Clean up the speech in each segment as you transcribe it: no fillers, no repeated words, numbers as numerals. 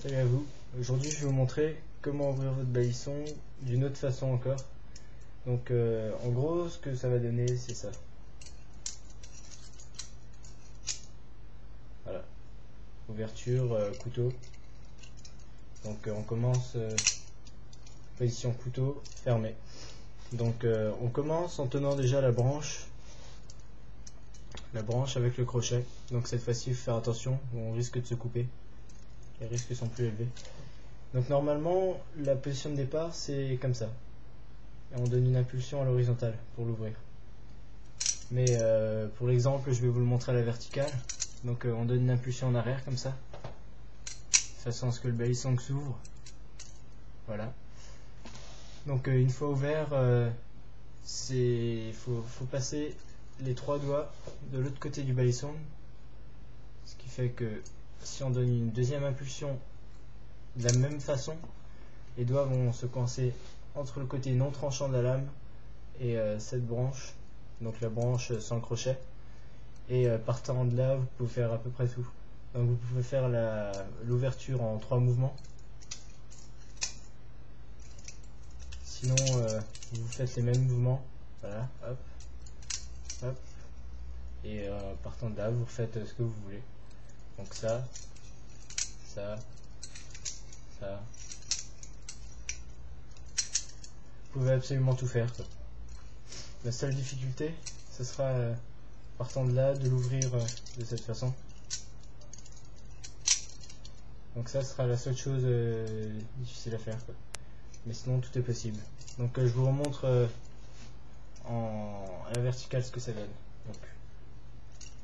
Salut à vous. Aujourd'hui je vais vous montrer comment ouvrir votre balisson d'une autre façon encore. Donc en gros ce que ça va donner c'est ça. Voilà. Ouverture, couteau. Donc on commence position couteau fermé. Donc on commence en tenant déjà la branche avec le crochet. Donc cette fois-ci il faut faire attention, on risque de se couper. Les risques sont plus élevés. Donc normalement la position de départ c'est comme ça. Et on donne une impulsion à l'horizontale pour l'ouvrir. Mais pour l'exemple je vais vous le montrer à la verticale. Donc on donne une impulsion en arrière comme ça. De façon à ce que le balisson s'ouvre. Voilà. Donc une fois ouvert, faut passer les 3 doigts de l'autre côté du balisson. Ce qui fait que si on donne une deuxième impulsion de la même façon, les doigts vont se coincer entre le côté non tranchant de la lame et cette branche, donc la branche sans le crochet. Et partant de là, vous pouvez faire à peu près tout. Donc vous pouvez faire l'ouverture en 3 mouvements. Sinon, vous faites les mêmes mouvements. Voilà, hop, hop. Et partant de là, vous faites ce que vous voulez. Donc ça, ça, ça. Vous pouvez absolument tout faire, quoi. La seule difficulté, ce sera partant de là, de l'ouvrir de cette façon. Donc ça sera la seule chose difficile à faire, quoi. Mais sinon tout est possible. Donc je vous remontre à la verticale ce que ça donne. Donc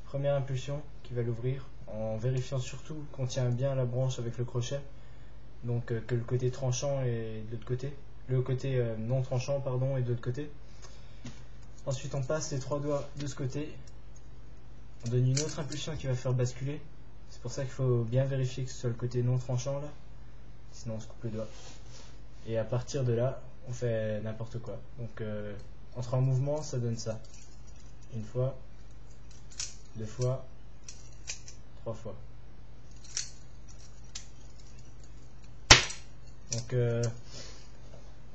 première impulsion qui va l'ouvrir, en vérifiant surtout qu'on tient bien la branche avec le crochet. Donc que le côté tranchant est de l'autre côté. Le côté non tranchant pardon est de l'autre côté. Ensuite on passe les 3 doigts de ce côté. On donne une autre impulsion qui va faire basculer. C'est pour ça qu'il faut bien vérifier que ce soit le côté non tranchant là. Sinon on se coupe le doigt. Et à partir de là, on fait n'importe quoi. Donc entre un mouvement, ça donne ça. Une fois, 2 fois, 3 fois. Donc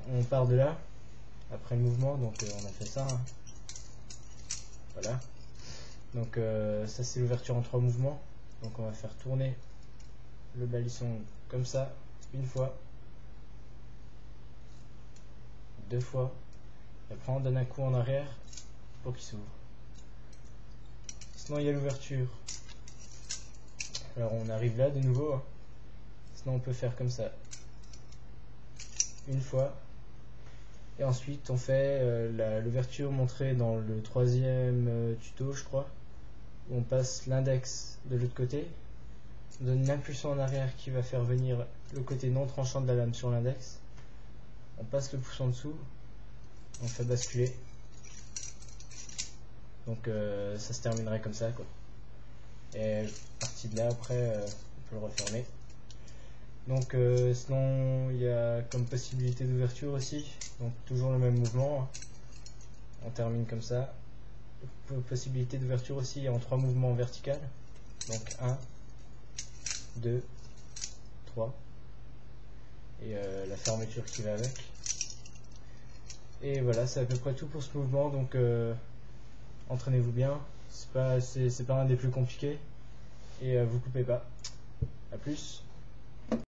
on part de là, après le mouvement, donc on a fait ça. Hein. Voilà. Donc ça c'est l'ouverture en 3 mouvements. Donc on va faire tourner le balisson comme ça, une fois. 2 fois, et après on donne un coup en arrière pour qu'il s'ouvre. Sinon il y a l'ouverture. Alors on arrive là de nouveau. Hein. Sinon on peut faire comme ça. Une fois. Et ensuite on fait l'ouverture montrée dans le 3e tuto je crois. Où on passe l'index de l'autre côté. On donne une impulsion en arrière qui va faire venir le côté non tranchant de la lame sur l'index. On passe le pouce en dessous, on fait basculer. Donc ça se terminerait comme ça quoi. Et partie de là après on peut le refermer. Donc sinon il y a comme possibilité d'ouverture aussi. Donc toujours le même mouvement. On termine comme ça. Possibilité d'ouverture aussi en 3 mouvements verticaux. Donc 1, 2, 3. Et la fermeture qui va avec. Et voilà, c'est à peu près tout pour ce mouvement, donc entraînez-vous bien, c'est pas un des plus compliqués, et vous coupez pas. A plus.